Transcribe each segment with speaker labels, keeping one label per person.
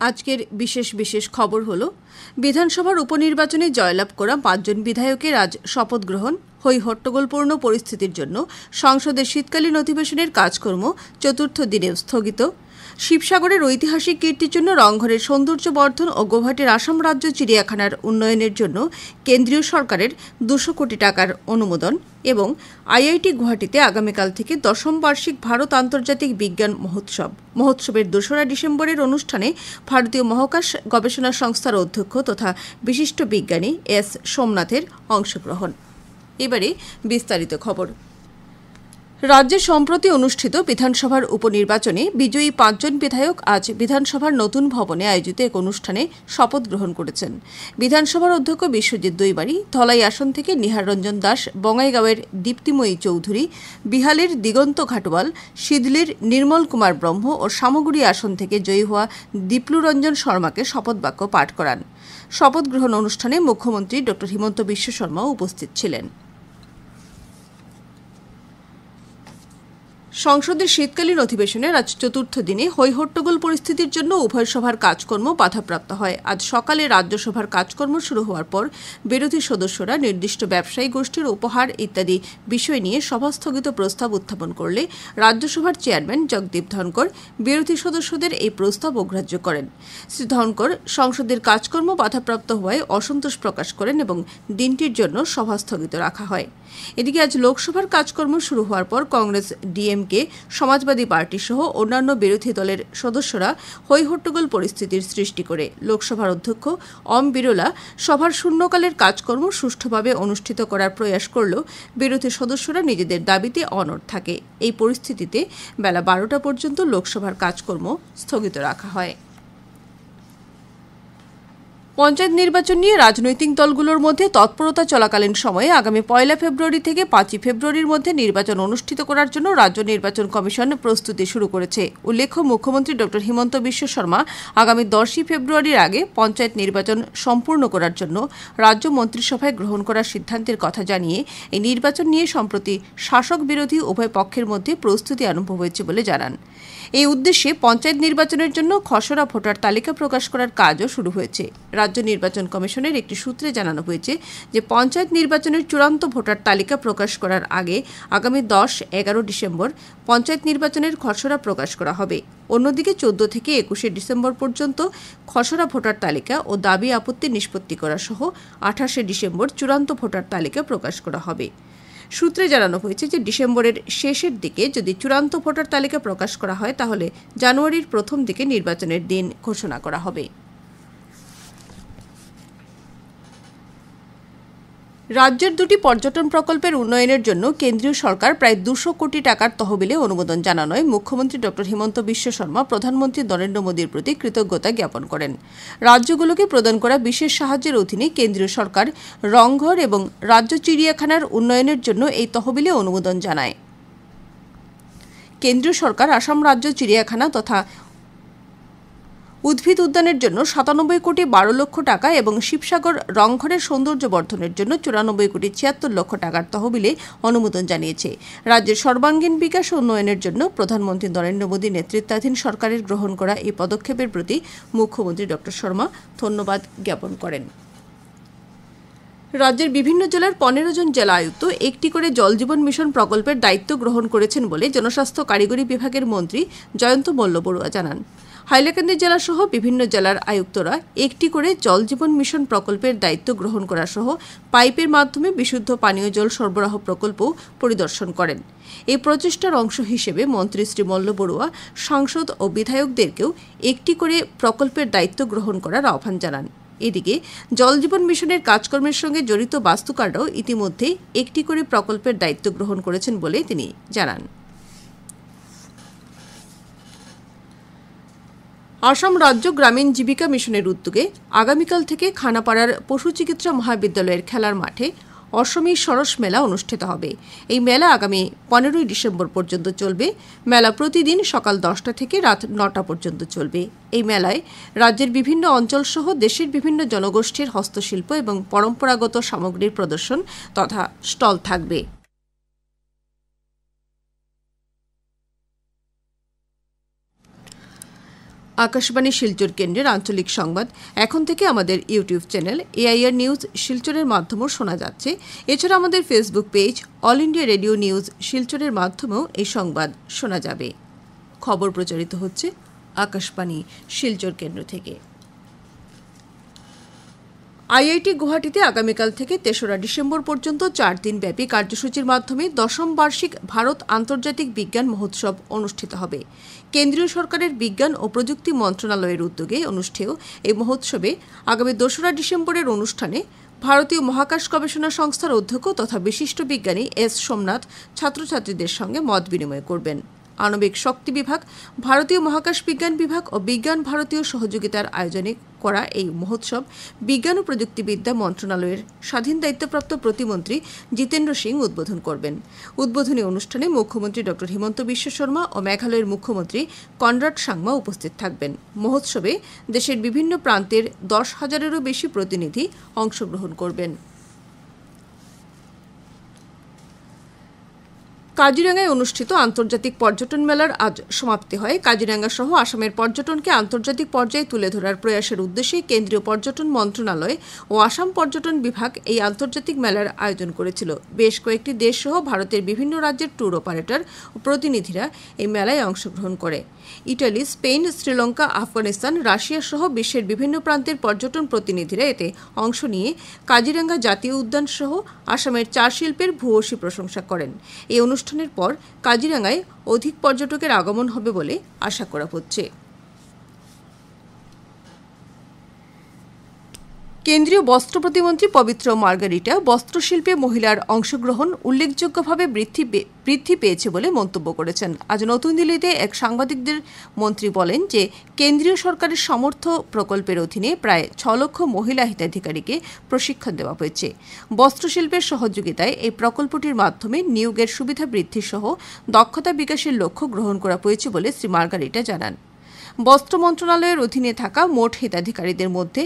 Speaker 1: আজকের বিশেষ খবর হলো বিধানসভার উপনির্বাচনে জয়লাভ করা ৫ জন বিধায়কের আজ শপথ গ্রহণ। হই হট্টগোলপূর্ণ পরিস্থিতির জন্য সংসদের শীতকালীন অধিবেশনের কাজকর্ম চতুর্থ দিনেও স্থগিত। শিবসাগরের ঐতিহাসিক কীর্তির জন্য রংঘরের সৌন্দর্য বর্ধন ও গৌহাটির আসাম রাজ্য চিড়িয়াখানার উন্নয়নের জন্য কেন্দ্রীয় সরকারের ২০০ কোটি টাকার অনুমোদন এবং আইআইটি গুয়াহাটিতে আগামীকাল থেকে ১০ম বার্ষিক ভারত আন্তর্জাতিক বিজ্ঞান মহোৎসবের ২রা ডিসেম্বরের অনুষ্ঠানে ভারতীয় মহাকাশ গবেষণা সংস্থার অধ্যক্ষ তথা বিশিষ্ট বিজ্ঞানী এস সোমনাথের অংশগ্রহণ। এবারে বিস্তারিত খবর। রাজ্যে সম্প্রতি অনুষ্ঠিত বিধানসভার উপনির্বাচনে বিজয়ী ৫ জন বিধায়ক আজ বিধানসভার নতুন ভবনে আয়োজিত এক অনুষ্ঠানে শপথ গ্রহণ করেছেন। বিধানসভার অধ্যক্ষ বিশ্বজিৎ দৈবাড়ী, ধলাই আসন থেকে নিহার রঞ্জন দাস, বঙ্গাইগাঁওয়ের দীপ্তিময়ী চৌধুরী, বিহালের দিগন্ত ঘাটওয়াল, সিদলির নির্মল কুমার ব্রহ্ম ও সামগুড়ি আসন থেকে জয়ী হওয়া দীপ্লু রঞ্জন শর্মাকে শপথ বাক্য পাঠ করান। শপথ গ্রহণ অনুষ্ঠানে মুখ্যমন্ত্রী ড হিমন্ত বিশ্ব শর্মাও উপস্থিত ছিলেন। সংসদের শীতকালীন অধিবেশনের আজ চতুর্থ দিনে হৈহট্টগোল পরিস্থিতির জন্য উভয় সভার কাজকর্ম বাধাপ্রাপ্ত হয়। আজ সকালে রাজ্যসভার কাজকর্ম শুরু হওয়ার পর বিরোধী সদস্যরা নির্দিষ্ট ব্যবসায়ী গোষ্ঠীর উপহার ইত্যাদি বিষয় নিয়ে সভাস্থগিত প্রস্তাব উত্থাপন করলে রাজ্যসভার চেয়ারম্যান জগদীপ ধনকর বিরোধী সদস্যদের এই প্রস্তাব অগ্রাহ্য করেন। শ্রী ধনকর সংসদের কাজকর্ম বাধাপ্রাপ্ত হওয়ায় অসন্তোষ প্রকাশ করেন এবং দিনটির জন্য সভা স্থগিত রাখা হয়। এদিকে আজ লোকসভার কাজকর্ম শুরু হওয়ার পর কংগ্রেস, ডিএমকে, সমাজবাদী পার্টি সহ অন্যান্য বিরোধী দলের সদস্যরা হৈহট্টগোল পরিস্থিতির সৃষ্টি করে লোকসভার অধ্যক্ষ ওম বিরলা সভার শূন্যকালের কাজকর্ম সুষ্ঠুভাবে অনুষ্ঠিত করার প্রয়াস করলেও বিরোধী সদস্যরা নিজেদের দাবিতে অনড় থাকে। এই পরিস্থিতিতে বেলা ১২টা পর্যন্ত লোকসভার কাজকর্ম স্থগিত রাখা হয়। পঞ্চায়েত নির্বাচন নিয়ে রাজনৈতিক দলগুলোর মধ্যে তৎপরতা চলাকালীন সময়ে আগামী ১ ফেব্রুয়ারি থেকে ৫ ফেব্রুয়ারির মধ্যে নির্বাচন অনুষ্ঠিত করার জন্য রাজ্য নির্বাচন কমিশন প্রস্তুতি শুরু করেছে। উল্লেখ্য, মুখ্যমন্ত্রী ড হিমন্ত বিশ্ব শর্মা আগামী ১০ ফেব্রুয়ারির আগে পঞ্চায়েত নির্বাচন সম্পূর্ণ করার জন্য রাজ্য মন্ত্রিসভায় গ্রহণ করার সিদ্ধান্তের কথা জানিয়ে এই নির্বাচন নিয়ে সম্প্রতি শাসক বিরোধী উভয় পক্ষের মধ্যে প্রস্তুতি আরম্ভ হয়েছে বলে জানান। এই উদ্দেশ্যে পঞ্চায়েত নির্বাচনের জন্য খসড়া ভোটার তালিকা প্রকাশ করার কাজও শুরু হয়েছে। রাজ্য নির্বাচন কমিশনের একটি সূত্রে জানানো হয়েছে যে পঞ্চায়েত নির্বাচনের চূড়ান্ত ভোটার তালিকা প্রকাশ করার আগে আগামী ১০-১১ ডিসেম্বর পঞ্চায়েত নির্বাচনের খসড়া প্রকাশ করা হবে। অন্যদিকে ১৪ থেকে ২১ ডিসেম্বর পর্যন্ত খসড়া ভোটার তালিকা ও দাবি আপত্তি নিষ্পত্তি করা সহ ২৮ ডিসেম্বর চূড়ান্ত ভোটার তালিকা প্রকাশ করা হবে। সূত্রে জানানো হয়েছে যে ডিসেম্বরের শেষের দিকে যদি চূড়ান্ত ভোটার তালিকা প্রকাশ করা হয় তাহলে জানুয়ারির প্রথম দিকে নির্বাচনের দিন ঘোষণা করা হবে। রাজ্যের দুটি পর্যটন প্রকল্পের উন্নয়নের জন্য কেন্দ্রীয় সরকার প্রায় ২০০ কোটি টাকার তহবিলে অনুমোদন জানানোয় মুখ্যমন্ত্রী ড হিমন্ত বিশ্ব শর্মা প্রধানমন্ত্রী নরেন্দ্র মোদীর প্রতি কৃতজ্ঞতা জ্ঞাপন করেন। রাজ্যগুলোকে প্রদান করা বিশেষ সাহায্যের অধীনে কেন্দ্রীয় সরকার রংঘর এবং রাজ্য চিড়িয়াখানার উন্নয়নের জন্য এই তহবিলে অনুমোদন জানায়। কেন্দ্রীয় সরকার আসাম রাজ্য চিড়িয়াখানা তথা উদ্ভিদ উদ্যানের জন্য ৯৭ কোটি ১২ লক্ষ টাকা এবং শিবসাগর রংঘরের সৌন্দর্য বর্ধনের জন্য ৯৪ কোটি ৭৬ লক্ষ টাকার তহবিলে অনুমোদন জানিয়েছে। রাজ্যের সর্বাঙ্গীন বিকাশ ও উন্নয়নের জন্য প্রধানমন্ত্রী নরেন্দ্র মোদী নেতৃত্বাধীন সরকারের গ্রহণ করা এই পদক্ষেপের প্রতি মুখ্যমন্ত্রী ড শর্মা ধন্যবাদ জ্ঞাপন করেন। রাজ্যের বিভিন্ন জেলার ১৫ জন জেলা আয়ুক্ত একটি করে জল জীবন মিশন প্রকল্পের দায়িত্ব গ্রহণ করেছেন বলে জনস্বাস্থ্য কারিগরি বিভাগের মন্ত্রী জয়ন্ত মল্ল বড়ুয়া জানান। হাইলাকান্দি জেলা সহ বিভিন্ন জেলার আয়ুক্তরা একটি করে জল জীবন মিশন প্রকল্পের দায়িত্ব গ্রহণ করা সহ পাইপের মাধ্যমে বিশুদ্ধ পানীয় জল সরবরাহ প্রকল্প পরিদর্শন করেন। এই প্রচেষ্টার অংশ হিসেবে মন্ত্রী শ্রী মল্ল বড়ুয়া সাংসদ ও বিধায়কদেরকেও একটি করে প্রকল্পের দায়িত্ব গ্রহণ করার আহ্বান জানান। এদিকে জল জীবন মিশনের কাজকর্মের সঙ্গে জড়িত বাস্তুকাররাও ইতিমধ্যে একটি করে প্রকল্পের দায়িত্ব গ্রহণ করেছেন বলে তিনি জানান। আসাম রাজ্য গ্রামীণ জীবিকা মিশনের উদ্যোগে আগামীকাল থেকে খানাপাড়ার পশু চিকিৎসা মহাবিদ্যালয়ের খেলার মাঠে অসমী সরস মেলা অনুষ্ঠিত হবে। এই মেলা আগামী ১৫ ডিসেম্বর পর্যন্ত চলবে। মেলা প্রতিদিন সকাল ১০টা থেকে রাত ৯টা পর্যন্ত চলবে। এই মেলায় রাজ্যের বিভিন্ন অঞ্চল সহ দেশের বিভিন্ন জনগোষ্ঠীর হস্তশিল্প এবং পরম্পরাগত সামগ্রীর প্রদর্শন তথা স্টল থাকবে। আকাশবাণী শিলচর কেন্দ্রের আঞ্চলিক সংবাদ এখন থেকে আমাদের ইউটিউব চ্যানেল এআইআর নিউজ শিলচরের মাধ্যমেও শোনা যাচ্ছে। এছাড়া আমাদের Facebook page all India radio news শিলচরের মাধ্যমেও এই সংবাদ শোনা যাবে। খবর প্রচারিত হচ্ছে আকাশবাণী শিলচর কেন্দ্র থেকে। আইআইটি গুয়াহাটিতে আগামীকাল থেকে ৩রা ডিসেম্বর পর্যন্ত ৪ দিনব্যাপী কার্যসূচির মাধ্যমে ১০ম বার্ষিক ভারত আন্তর্জাতিক বিজ্ঞান মহোৎসব অনুষ্ঠিত হবে। কেন্দ্রীয় সরকারের বিজ্ঞান ও প্রযুক্তি মন্ত্রণালয়ের উদ্যোগে অনুষ্ঠেয় এই মহোৎসবে আগামী ২রা ডিসেম্বরের অনুষ্ঠানে ভারতীয় মহাকাশ গবেষণা সংস্থার অধ্যক্ষ তথা বিশিষ্ট বিজ্ঞানী এস সোমনাথ ছাত্রছাত্রীদের সঙ্গে মত বিনিময় করবেন। আণবিক শক্তি বিভাগ, ভারতীয় মহাকাশ বিজ্ঞান বিভাগ ও বিজ্ঞান ভারতীয় সহযোগিতার আয়োজনে করা এই মহোৎসব বিজ্ঞান ও প্রযুক্তিবিদ্যা মন্ত্রণালয়ের স্বাধীন দায়িত্বপ্রাপ্ত প্রতিমন্ত্রী জিতেন্দ্র সিং উদ্বোধন করবেন। উদ্বোধনী অনুষ্ঠানে মুখ্যমন্ত্রী ড হিমন্ত বিশ্ব শর্মা ও মেঘালয়ের মুখ্যমন্ত্রী কনরাড সাংমা উপস্থিত থাকবেন। মহোৎসবে দেশের বিভিন্ন প্রান্তের ১০,০০০-এরও বেশি প্রতিনিধি অংশগ্রহণ করবেন। কাজিরাঙ্গায় অনুষ্ঠিত আন্তর্জাতিক পর্যটন মেলার আজ সমাপ্তি হয়। কাজিরাঙ্গা সহ আসামের পর্যটনকে আন্তর্জাতিক পর্যায়ে তুলে ধরার প্রয়াসের উদ্দেশ্যে কেন্দ্রীয় পর্যটন মন্ত্রণালয় ও আসাম পর্যটন বিভাগ এই আন্তর্জাতিক মেলার আয়োজন করেছিল। বেশ কয়েকটি দেশ সহ ভারতের বিভিন্ন রাজ্যের ট্যুর অপারেটর ও প্রতিনিধিরা এই মেলায় অংশগ্রহণ করে। Italy, Spain, Sri Lanka, Afghanistan, Russia সহ বিশ্বের বিভিন্ন প্রান্তের পর্যটন প্রতিনিধিরা এতে অংশ নিয়ে কাজিরাঙ্গা জাতীয় উদ্যান সহ আসামের চা শিল্পের ভূয়সী প্রশংসা করেন। এই অনুষ্ঠানের পর কাজিরাঙ্গায় অধিক পর্যটকের আগমন হবে বলে আশা করা হচ্ছে। কেন্দ্রীয় বস্ত্র প্রতিমন্ত্রী পবিত্র মার্গারিটা বস্ত্রশিল্পে মহিলার অংশগ্রহণ উল্লেখযোগ্যভাবে বৃদ্ধি পেয়েছে বলে মন্তব্য করেছেন। আজ নতুন দিল্লিতে এক সাংবাদিকদের মন্ত্রী বলেন যে কেন্দ্রীয় সরকারের সমর্থ প্রকল্পের অধীনে প্রায় ৬ লক্ষ মহিলা হিতাধিকারীকে প্রশিক্ষণ দেওয়া হয়েছে। বস্ত্রশিল্পের সহযোগিতায় এই প্রকল্পটির মাধ্যমে নিয়োগের সুবিধা বৃদ্ধি সহ দক্ষতা বিকাশের লক্ষ্য গ্রহণ করা হয়েছে বলে শ্রী মার্গারিটা জানান। বস্ত্র মন্ত্রণালয়ের অধীনে থাকা মোট হিতাধিকারীদের মধ্যে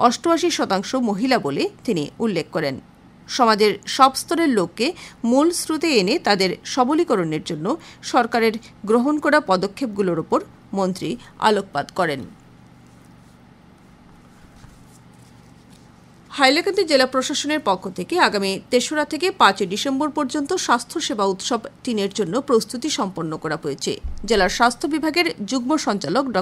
Speaker 1: ৮৮% মহিলা বলে তিনি উল্লেখ করেন। সমাজের সব স্তরের লোককে মূল স্রোতে এনে তাদের সবলীকরণের জন্য সরকারের গ্রহণ করা পদক্ষেপগুলোর ওপর মন্ত্রী আলোকপাত করেন। হাইলাকান্দি জেলা প্রশাসনের পক্ষ থেকে আগামী ৩রা থেকে ৫ ডিসেম্বর পর্যন্ত স্বাস্থ্যসেবা উৎসব ৩-এর জন্য প্রস্তুতি সম্পন্ন করা হয়েছে। জেলার স্বাস্থ্য বিভাগের যুগ্ম সঞ্চালক ড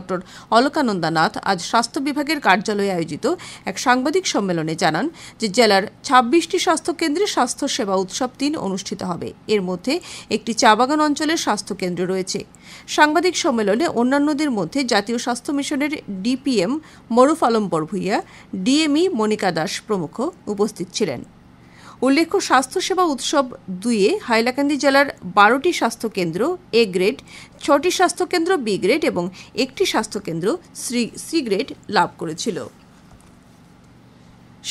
Speaker 1: অলকানন্দা নাথ আজ স্বাস্থ্য বিভাগের কার্যালয়ে আয়োজিত এক সাংবাদিক সম্মেলনে জানান যে জেলার ২৬টি স্বাস্থ্যকেন্দ্রে স্বাস্থ্যসেবা উৎসব ৩ অনুষ্ঠিত হবে। এর মধ্যে একটি চা বাগান অঞ্চলের স্বাস্থ্যকেন্দ্র রয়েছে। সাংবাদিক সম্মেলনে অন্যান্যদের মধ্যে জাতীয় স্বাস্থ্য মিশনের ডিপিএম মরুফ আলম বরভুইয়া, ডিএমই মনিকা দাস প্রমুখ উপস্থিত ছিলেন। উল্লেখ্য, স্বাস্থ্যসেবা উৎসব ২-এ হাইলাকান্দি জেলার ১২টি স্বাস্থ্যকেন্দ্র এ গ্রেড, ৬টি স্বাস্থ্যকেন্দ্র বি গ্রেড এবং একটি স্বাস্থ্যকেন্দ্র সি গ্রেড লাভ করেছিল।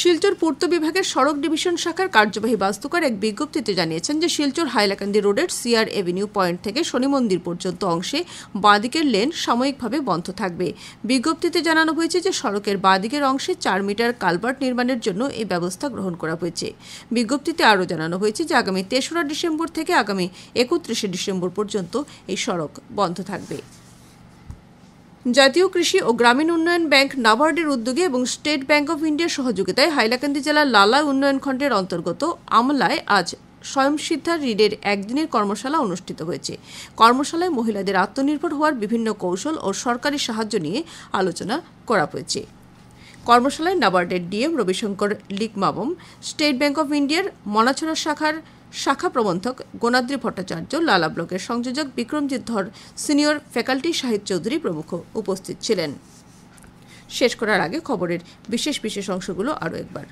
Speaker 1: শিলচর পূর্ত বিভাগের সড়ক ডিভিশন শাখার কার্যবাহী বাস্তুকার এক বিজ্ঞপ্তিতে জানিয়েছেন যে শিলচর হাইলাকান্দি রোডের সিআর এভিনিউ পয়েন্ট থেকে শনি মন্দির পর্যন্ত অংশে বাঁদিকের লেন সাময়িকভাবে বন্ধ থাকবে। বিজ্ঞপ্তিতে জানানো হয়েছে যে সড়কের বাঁদিকের অংশে ৪ মিটার কালভার্ট নির্মাণের জন্য এই ব্যবস্থা গ্রহণ করা হয়েছে। বিজ্ঞপ্তিতে আরও জানানো হয়েছে যে আগামী ৩রা ডিসেম্বর থেকে আগামী ৩১ ডিসেম্বর পর্যন্ত এই সড়ক বন্ধ থাকবে। জাতীয় কৃষি ও গ্রামীণ উন্নয়ন ব্যাংক নাবার্ডের উদ্যোগে এবং স্টেট ব্যাংক অব ইন্ডিয়ার সহযোগিতায় হাইলাকান্দি জেলার লালা উন্নয়ন খণ্ডের অন্তর্গত আমলায় আজ স্বয়ংসিদ্ধা ঋণের একদিনের কর্মশালা অনুষ্ঠিত হয়েছে। কর্মশালায় মহিলাদের আত্মনির্ভর হওয়ার বিভিন্ন কৌশল ও সরকারি সাহায্য নিয়ে আলোচনা করা হয়েছে। কর্মশালায় নাবার্ডের DM Ravishankar Likmabam, state bank of ইন্ডিয়ার মনাছড়া শাখা প্রবন্ধক গণাদ্রি ভট্টাচার্য, লালা ব্লকের সংযোজক বিক্রমজিৎ ধর, সিনিয়র ফ্যাকাল্টি শাহিদ চৌধুরী প্রমুখ উপস্থিত ছিলেন। শেষ করার আগে খবরের বিশেষ অংশগুলো আরও একবার।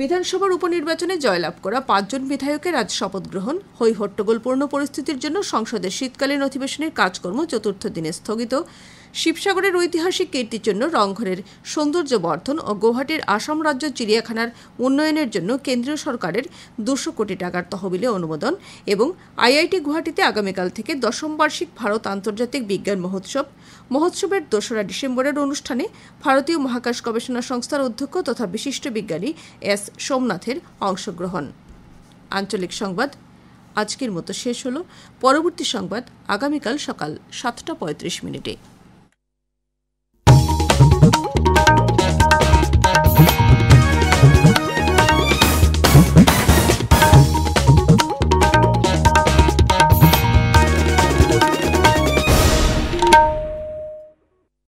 Speaker 1: বিধানসভার উপনির্বাচনে জয়লাভ করা ৫ জন বিধায়কের আজ শপথ গ্রহণ। হই হট্টগোলপূর্ণ পরিস্থিতির জন্য সংসদের শীতকালীন অধিবেশনের কাজকর্ম ৪র্থ দিনে স্থগিত। শিবসাগরের ঐতিহাসিক কীর্তির জন্য রংঘরের সৌন্দর্য বর্ধন ও গৌহাটির আসাম রাজ্য চিড়িয়াখানার উন্নয়নের জন্য কেন্দ্রীয় সরকারের ২০০ কোটি টাকার তহবিলে অনুমোদন এবং আইআইটি গুয়াহাটিতে আগামীকাল থেকে ১০ম বার্ষিক ভারত আন্তর্জাতিক বিজ্ঞান মহোৎসবের ২রা ডিসেম্বরের অনুষ্ঠানে ভারতীয় মহাকাশ গবেষণা সংস্থার অধ্যক্ষ তথা বিশিষ্ট বিজ্ঞানী এস সোমনাথের অংশগ্রহণ। আঞ্চলিক সংবাদ আজকের মতো শেষ হলো। পরবর্তী সংবাদ আগামীকাল সকাল ৭টা ৩৫ মিনিটে।